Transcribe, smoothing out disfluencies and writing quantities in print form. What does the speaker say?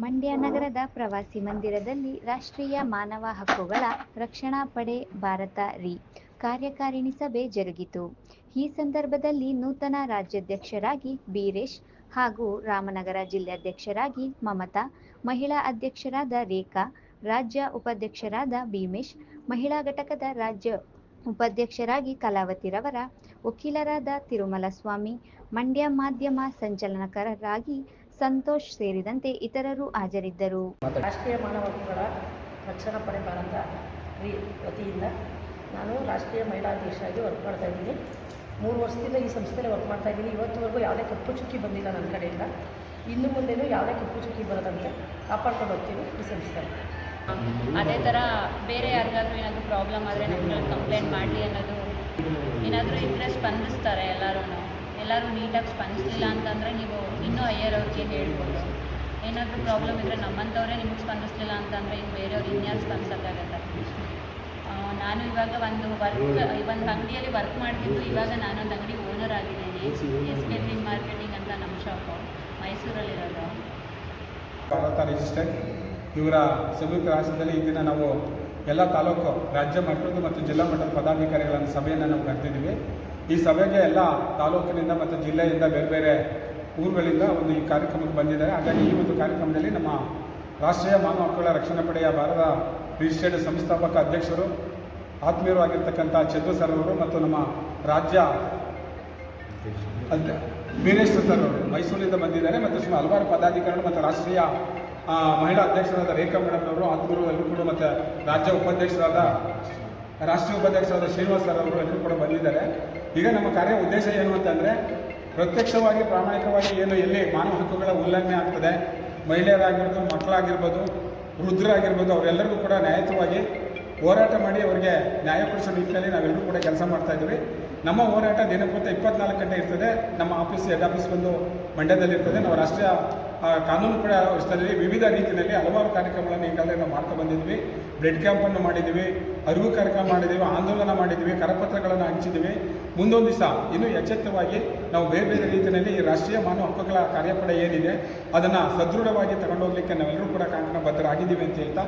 ಮಂಡ್ಯ ನಗರದ ಪ್ರವಾಸಿ ಮಂದಿರದಲ್ಲಿ ರಾಷ್ಟ್ರೀಯ ಮಾನವ ಹಕ್ಕುಗಳ ರಕ್ಷಣಾ ಪಡೆ ಭಾರತ ರಿ ಕಾರ್ಯಕಾರಿಣಿ ಸಭೆ ಜರುಗಿತು. ಈ ಸಂದರ್ಭದಲ್ಲಿ ನೂತನ ರಾಜ್ಯಾಧ್ಯಕ್ಷರಾಗಿ ಬೀರೇಶ್ ಹಾಗೂ ರಾಮನಗರ ಜಿಲ್ಲಾಧ್ಯಕ್ಷರಾಗಿ ಮಮತಾ, ಮಹಿಳಾ ಅಧ್ಯಕ್ಷರಾದ ರೇಖಾ, ರಾಜ್ಯ ಉಪಾಧ್ಯಕ್ಷರಾದ ಭೀಮೇಶ್, ಮಹಿಳಾ ಘಟಕದ ರಾಜ್ಯ ಉಪಾಧ್ಯಕ್ಷರಾಗಿ ಕಲಾವತಿರವರ, ವಕೀಲರಾದ ತಿರುಮಲಸ್ವಾಮಿ, ಮಂಡ್ಯ ಮಾಧ್ಯಮ ಸಂಚಾಲಕರಾಗಿ ಸಂತೋಷ್ ಸೇರಿದಂತೆ ಇತರರು ಹಾಜರಿದ್ದರು. ರಾಷ್ಟ್ರೀಯ ಮಾನವ ಹಕ್ಕುಗಳ ರಕ್ಷಣಾ ಪಡೆ ಭಾರತ ರಿ ವತಿಯಿಂದ ನಾನು ರಾಷ್ಟ್ರೀಯ ಮಹಿಳಾ ಅಧ್ಯಕ್ಷರಾಗಿ ವರ್ಕ್ ಮಾಡ್ತಾಯಿದ್ದೀನಿ. 3 ವರ್ಷದಿಂದ ಈ ಸಂಸ್ಥೆಯಲ್ಲಿ ವರ್ಕ್ ಮಾಡ್ತಾಯಿದ್ದೀನಿ. ಇವತ್ತುವರೆಗೂ ಯಾವುದೇ ಕಪ್ಪು ಚುಕ್ಕಿ ಬಂದಿಲ್ಲ ನನ್ನ ಕಡೆಯಿಂದ. ಇನ್ನು ಮುಂದೆಯೂ ಯಾವುದೇ ಕಪ್ಪು ಚುಕ್ಕಿ ಬರೋದಂತೆ ಕಾಪಾಡ್ಕೊಂಡು ಹೋಗ್ತೀವಿ ಈ ಸಂಸ್ಥೆ. ಅದೇ ಥರ ಬೇರೆ ಯಾರಿಗಾದ್ರೂ ಏನಾದರೂ ಪ್ರಾಬ್ಲಮ್ ಆದರೆ ನಮ್ಮಲ್ಲಿ ಕಂಪ್ಲೇಂಟ್ ಮಾಡಲಿ ಅನ್ನೋದು ಏನಾದರೂ ಇದ್ದರೆ ಸ್ಪಂದಿಸ್ತಾರೆ. ಎಲ್ಲರೂ ನೀಟಾಗಿ ಸ್ಪಂದಿಸಲಿಲ್ಲ ಅಂತಂದರೆ ನೀವು ಇನ್ನೂ ಹೈಯರ್ ಅವ್ರಿಗೆ ಹೇಳ್ಬೋದು. ಏನಾದರೂ ಪ್ರಾಬ್ಲಮ್ ಇದ್ದರೆ ನಮ್ಮಂಥವ್ರೆ ನಿಮಗೆ ಸ್ಪಂದಿಸಲಿಲ್ಲ ಅಂತಂದರೆ ಇನ್ನು ಬೇರೆಯವ್ರು ಇನ್ಯಾರು ಸ್ಪಂದಿಸೋಕ್ಕಾಗತ್ತೆ. ನಾನು ಇವಾಗ ಒಂದು ಅಂಗಡಿಯಲ್ಲಿ ವರ್ಕ್ ಮಾಡ್ತಿದ್ದು ಇವಾಗ ನಾನೊಂದು ಅಂಗಡಿ ಓನರ್ ಆಗಿದ್ದೀನಿ. SK ಗ್ರೀನ್ ಮಾರ್ಕೆಟಿಂಗ್ ಅಂತ ನಮ್ಮ ಶಾಪು ಮೈಸೂರಲ್ಲಿರೋದು. ಭಾರತ ರಿಜಿಸ್ಟರ್ಡ್ ಇವರ ಸಂಯುಕ್ತ ರಾಷ್ಟ್ರದಲ್ಲಿ ಈ ದಿನ ನಾವು ಎಲ್ಲ ತಾಲೂಕು ರಾಜ್ಯ ಮಟ್ಟದ ಮತ್ತು ಜಿಲ್ಲಾ ಮಟ್ಟದ ಪದಾಧಿಕಾರಿಗಳ ಸಭೆಯನ್ನು ನಾವು ಕರೆದಿದ್ದೀವಿ. ಈ ಸಭೆಗೆ ಎಲ್ಲ ತಾಲೂಕಿನಿಂದ ಮತ್ತು ಜಿಲ್ಲೆಯಿಂದ ಬೇರೆ ಬೇರೆ ಊರುಗಳಿಂದ ಈ ಕಾರ್ಯಕ್ರಮಕ್ಕೆ ಬಂದಿದ್ದಾರೆ. ಹಾಗಾಗಿ ಈ ಒಂದು ಕಾರ್ಯಕ್ರಮದಲ್ಲಿ ನಮ್ಮ ರಾಷ್ಟ್ರೀಯ ಮಾನವ ಹಕ್ಕುಗಳ ರಕ್ಷಣಾ ಪಡೆಯ ಭಾರತ ರಿಜಿಸ್ಟರ್ಡ್ ಸಂಸ್ಥಾಪಕ ಅಧ್ಯಕ್ಷರು ಆತ್ಮೀಯರು ಆಗಿರ್ತಕ್ಕಂಥ ಚಂದ್ರು ಸರ್ ಅವರು ಮತ್ತು ನಮ್ಮ ರಾಜ್ಯ ಬೀರೇಶ್ ಸರ್ ಅವರು ಮೈಸೂರಿನಿಂದ ಬಂದಿದ್ದಾರೆ. ಮತ್ತು ಹಲವಾರು ಪದಾಧಿಕಾರಿಗಳು ಮತ್ತು ರಾಷ್ಟ್ರೀಯ ಮಹಿಳಾ ಅಧ್ಯಕ್ಷರಾದ ರೇಖಾ ಮೇಡಮ್ ಅವರು ಆತ್ಮೀಯರು ಎಲ್ಲರೂ ಕೂಡ ಮತ್ತು ರಾಷ್ಟ್ರೀಯ ಉಪಾಧ್ಯಕ್ಷರಾದ ಶ್ರೀನಿವಾಸ್ ಸರ್ ಅವರು ಎಲ್ಲರೂ ಕೂಡ ಬಂದಿದ್ದಾರೆ. ಈಗ ನಮ್ಮ ಕಾರ್ಯ ಉದ್ದೇಶ ಏನು ಅಂತಂದರೆ ಪ್ರತ್ಯಕ್ಷವಾಗಿ ಪ್ರಾಮಾಣಿಕವಾಗಿ ಎಲ್ಲಿ ಮಾನವ ಹಕ್ಕುಗಳ ಉಲ್ಲಂಘನೆ ಆಗ್ತದೆ, ಮಹಿಳೆಯರಾಗಿರ್ಬೋದು, ಮಕ್ಕಳಾಗಿರ್ಬೋದು, ವೃದ್ಧರಾಗಿರ್ಬೋದು, ಅವರೆಲ್ಲರಿಗೂ ಕೂಡ ನ್ಯಾಯಯುತವಾಗಿ ಹೋರಾಟ ಮಾಡಿ ಅವರಿಗೆ ನ್ಯಾಯ ಕೊಡಿಸೋ ನಿಟ್ಟಿನಲ್ಲಿ ನಾವೆಲ್ಲರೂ ಕೂಡ ಕೆಲಸ ಮಾಡ್ತಾಯಿದ್ದೀವಿ. ನಮ್ಮ ಹೋರಾಟ ದಿನಪೂರ್ತಿ 24 ಗಂಟೆ ಇರ್ತದೆ. ನಮ್ಮ ಹೆಡ್ ಆಫೀಸ್ ಬಂದು ಮಂಡ್ಯದಲ್ಲಿರ್ತದೆ. ನಾವು ರಾಷ್ಟ್ರೀಯ ಕಾನೂನು ಪಡೆ ವ್ಯವಸ್ಥೆಯಲ್ಲಿ ವಿವಿಧ ರೀತಿಯಲ್ಲಿ ಹಲವಾರು ಕಾರ್ಯಕ್ರಮಗಳನ್ನು ಈಗಾಗಲೇ ನಾವು ಮಾಡ್ತಾ ಬಂದಿದ್ವಿ. ಬ್ಲಡ್ ಕ್ಯಾಂಪನ್ನು ಮಾಡಿದ್ದೀವಿ, ಅರಿವು ಕಾರ್ಯಕ್ರಮ ಮಾಡಿದ್ದೀವಿ, ಆಂದೋಲನ ಮಾಡಿದ್ದೀವಿ, ಕರಪತ್ರಗಳನ್ನು ಹಂಚಿದ್ದೀವಿ. ಮುಂದೊಂದು ದಿವಸ ಇನ್ನೂ ಎಚ್ಚೆತ್ತವಾಗಿ ನಾವು ಬೇರೆ ಬೇರೆ ರೀತಿಯಲ್ಲಿ ಈ ರಾಷ್ಟ್ರೀಯ ಮಾನವ ಹಕ್ಕುಗಳ ಕಾರ್ಯಪಡೆ ಏನಿದೆ ಅದನ್ನು ಸದೃಢವಾಗಿ ತಗೊಂಡೋಗ್ಲಿಕ್ಕೆ ನಾವೆಲ್ಲರೂ ಕೂಡ ಕಾಂಕಣಬದ್ಧರಾಗಿದ್ದೀವಿ ಅಂತ ಹೇಳ್ತಾ